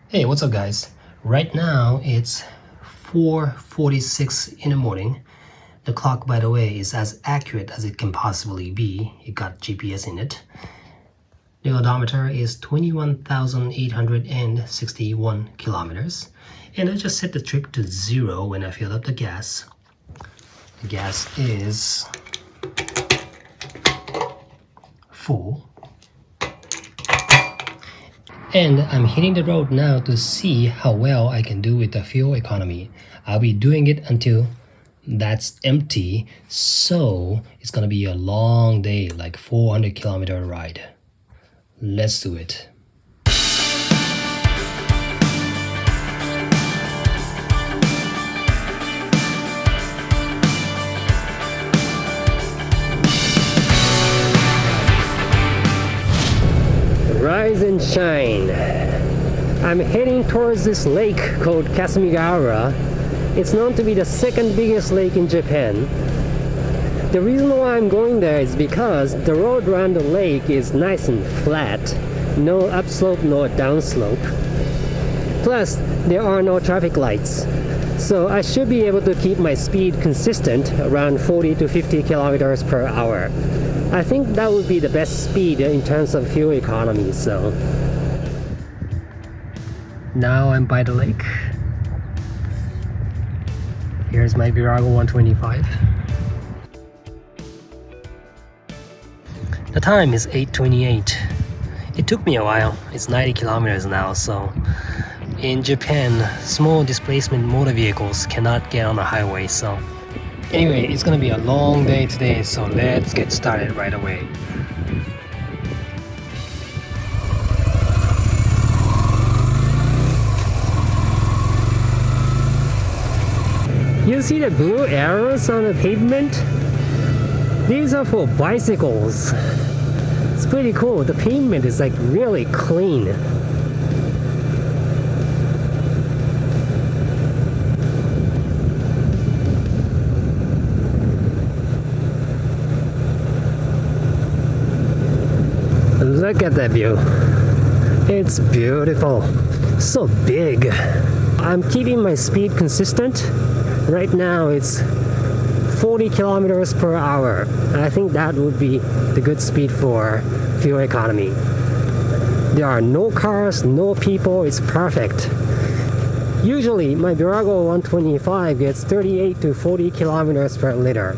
Hey, what's up guys? Right now it's 4:46 in the morning. The clock, by the way, is as accurate as it can possibly be. It got GPS in it. The odometer is 21,861 kilometers. And I just set the trip to 0 when I filled up the gas. The gas is full. And I'm hitting the road now to see how well I can do with the fuel economy. I'll be doing it until that's empty, so it's gonna be a long day, like 400-kilometer ride. Let's do it. Rise and shine. I'm heading towards this lake called Kasumigaura. It's known to be the second biggest lake in Japan. The reason why I'm going there is because the road around the lake is nice and flat. No upslope, no downslope. Plus, there are no traffic lights. So I should be able to keep my speed consistent around 40 to 50 kilometers per hour. I think that would be the best speed in terms of fuel economy, so. Now I'm by the lake. Here's my Virago 125. The time is 8:28. It took me a while. It's 90 kilometers now, so in Japan, small displacement motor vehicles cannot get on the highway, so. Anyway, it's gonna be a long day today, so let's get started right away. You see the blue arrows on the pavement? These are for bicycles. It's pretty cool. The pavement is like really clean. Look at that view. It's beautiful. So big. I'm keeping my speed consistent. Right now it's 40 kilometers per hour. I think that would be the good speed for fuel economy. There are no cars, no people. It's perfect. Usually my Virago 125 gets 38 to 40 kilometers per liter.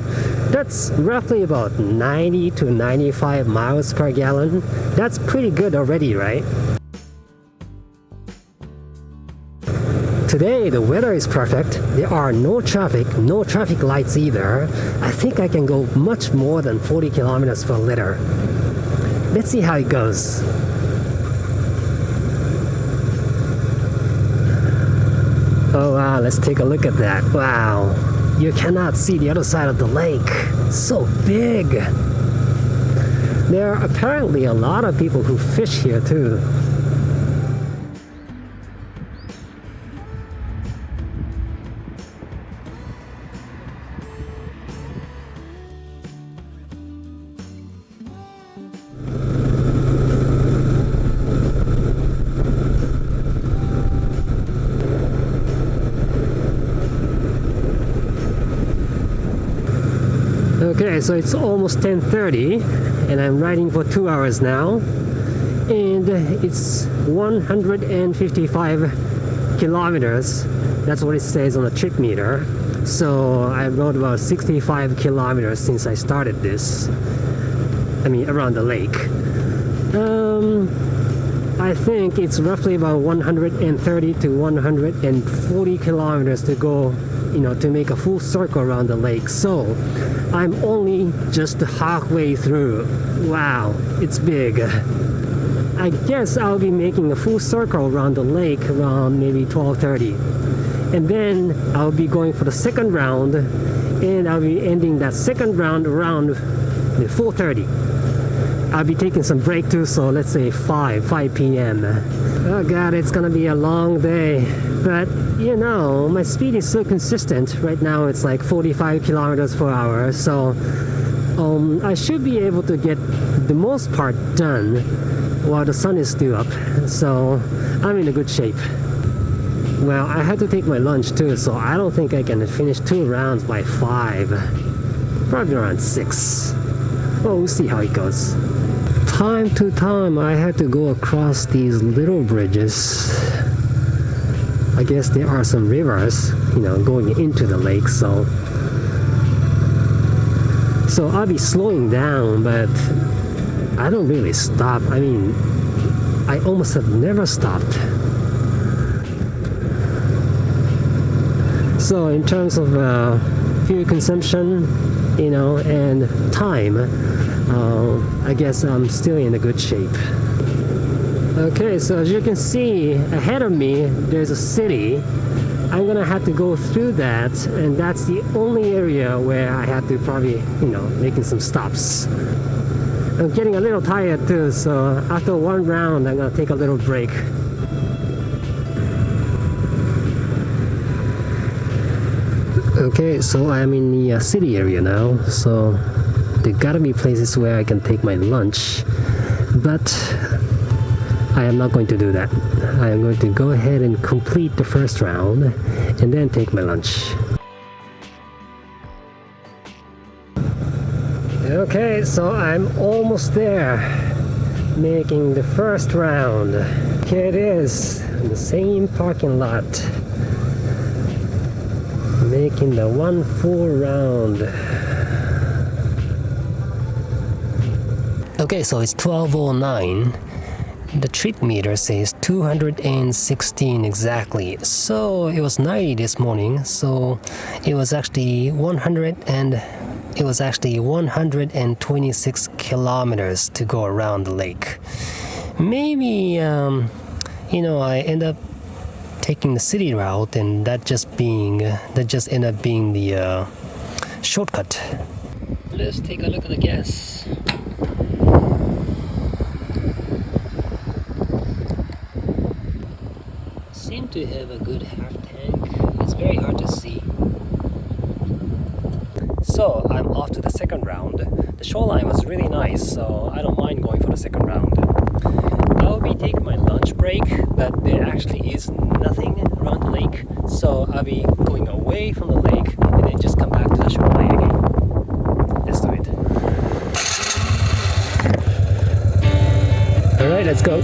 That's roughly about 90 to 95 miles per gallon. That's pretty good already, right? Today the weather is perfect. There are no traffic lights either. I think I can go much more than 40 kilometers per liter. Let's see how it goes. Oh wow, let's take a look at that. Wow, you cannot see the other side of the lake. So big. There are apparently a lot of people who fish here too. Okay, so it's almost 10:30 and I'm riding for 2 hours now, and it's 155 kilometers. That's what it says on the trip meter. So I rode about 65 kilometers since I started this. I mean, around the lake. I think it's roughly about 130 to 140 kilometers to go, to make a full circle around the lake. So I'm only just halfway through. Wow, it's big. I guess I'll be making a full circle around the lake around maybe 12:30. And then I'll be going for the second round, and I'll be ending that second round around 4:30. I'll be taking some break too, so let's say 5 p.m. Oh god, it's gonna be a long day. But my speed is so consistent. Right now it's like 45 kilometers per hour, so I should be able to get the most part done while the sun is still up, so I'm in a good shape. Well, I had to take my lunch too, so I don't think I can finish 2 rounds by 5. Probably around 6. Well, we'll see how it goes. Time to time, I had to go across these little bridges. I guess there are some rivers, going into the lake, so I'll be slowing down, but I don't really stop. I mean, I almost have never stopped. So in terms of fuel consumption, and time, I guess I'm still in a good shape. Okay, so as you can see, ahead of me, there's a city. I'm gonna have to go through that, and that's the only area where I have to probably, making some stops. I'm getting a little tired too, so after 1 round, I'm gonna take a little break. Okay, so I'm in the city area now, so there gotta be places where I can take my lunch, but I am not going to do that. I am going to go ahead and complete the first round and then take my lunch. Okay, so I'm almost there, making the first round. Here it is, in the same parking lot, making the 1 full round. Okay, so it's 12:09. The trip meter says 216 exactly. So it was 90 this morning, so it was actually 126 kilometers to go around the lake. Maybe I end up taking the city route, and that just ended up being the shortcut. Let's take a look at the gas. Seem to have a good half tank. It's very hard to see. So I'm off to the second round. The shoreline was really nice, so I don't mind going for the second round. I'll be taking my lunch break, but there actually is nothing around the lake, so I'll be going away from the lake and then just come back to the shoreline again. Let's do it. Alright, let's go.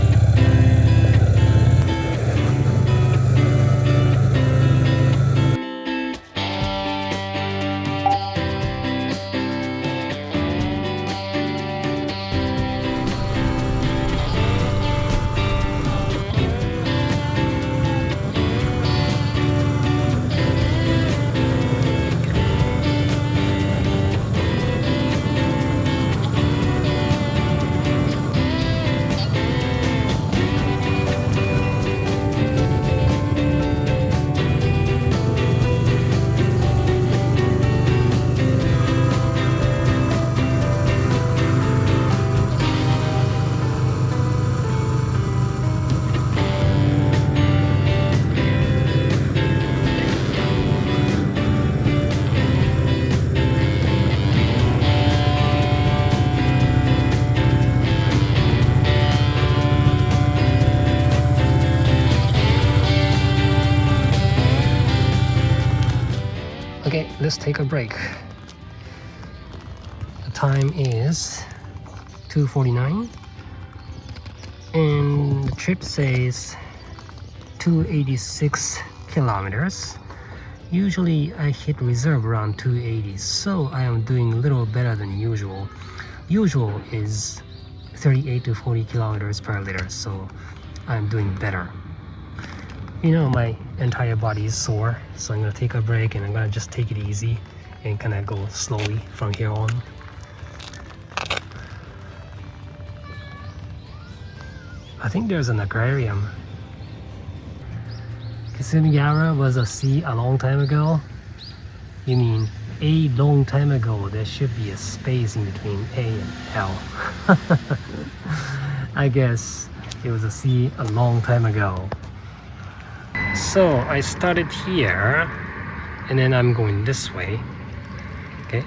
Okay, let's take a break. The time is 2:49 and the trip says 286 kilometers. Usually I hit reserve around 280, so I am doing a little better than usual. Usual is 38 to 40 kilometers per liter, so I'm doing better. My entire body is sore, so I'm gonna take a break and I'm gonna just take it easy and kind of go slowly from here on. I think there's an aquarium. Kasumigaura was a sea a long time ago. You mean a long time ago? There should be a space in between A and L. I guess it was a sea a long time ago. So I started here and then I'm going this way, okay,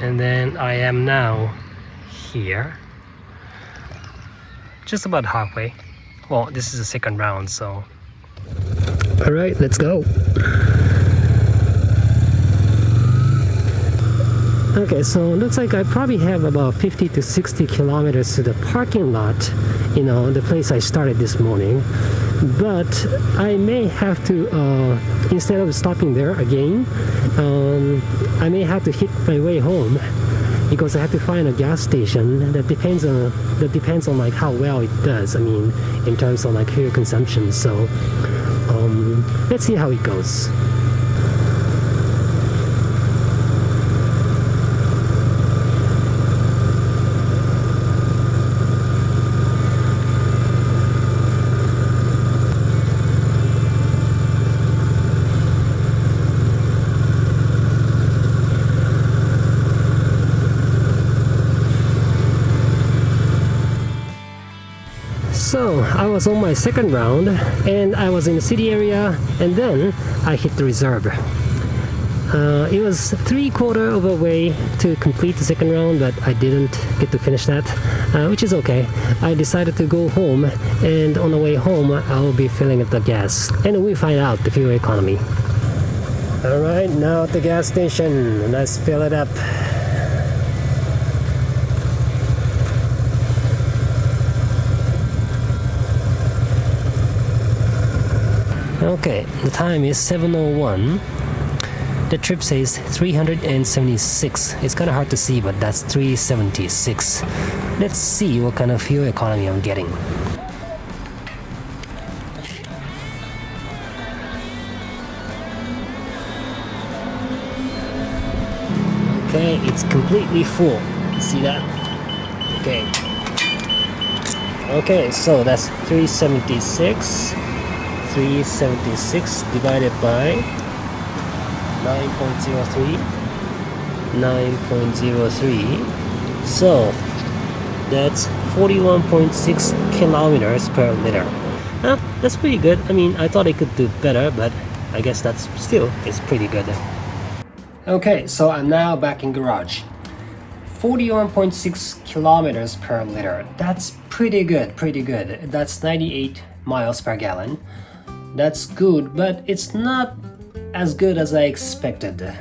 and then I am now here. just about halfway. Well, this is the second round, so. All right, let's go. Okay, so looks like I probably have about 50 to 60 kilometers to the parking lot, the place I started this morning. But I may have to, instead of stopping there again, I may have to hit my way home because I have to find a gas station that depends on like how well it does. I mean, in terms of like fuel consumption. So let's see how it goes. So I was on my second round and I was in the city area, and then I hit the reserve. It was 3/4 of a way to complete the second round, but I didn't get to finish that, which is okay. I decided to go home, and on the way home I'll be filling up the gas and we find out the fuel economy. Alright, now at the gas station, let's fill it up. Okay, the time is 7:01. The trip says 376. It's kind of hard to see, but that's 376. Let's see what kind of fuel economy I'm getting. Okay, it's completely full. See that? Okay. Okay, so that's 376. 376 divided by 9.03, so that's 41.6 kilometers per liter. That's pretty good. I mean, I thought it could do better, but I guess that's still is pretty good. Okay, so I'm now back in garage. 41.6 kilometers per liter. That's pretty good, That's 98 miles per gallon. That's good, but it's not as good as I expected.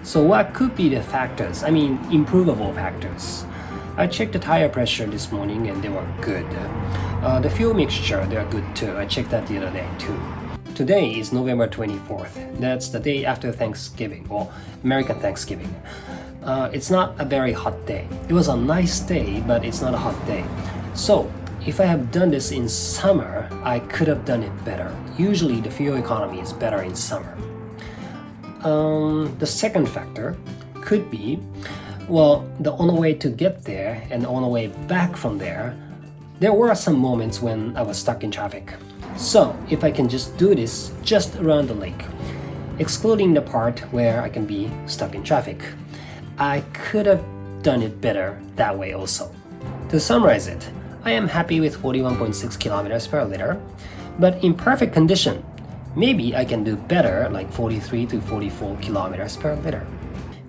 So what could be the factors? I mean, improvable factors. I checked the tire pressure this morning and they were good. The fuel mixture, they are good too. I checked that the other day too. Today is November 24th. That's the day after Thanksgiving, or American Thanksgiving. It's not a very hot day. It was a nice day, but it's not a hot day. So if I have done this in summer, I could have done it better. Usually the fuel economy is better in summer. The second factor could be, well, on the way to get there and on the way back from there were some moments when I was stuck in traffic. So if I can just do this just around the lake, excluding the part where I can be stuck in traffic, I could have done it better that way also. To summarize it, I am happy with 41.6 kilometers per liter, but in perfect condition, maybe I can do better, like 43 to 44 kilometers per liter.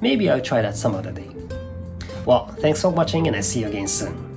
Maybe I'll try that some other day. Well, thanks for watching and I'll see you again soon.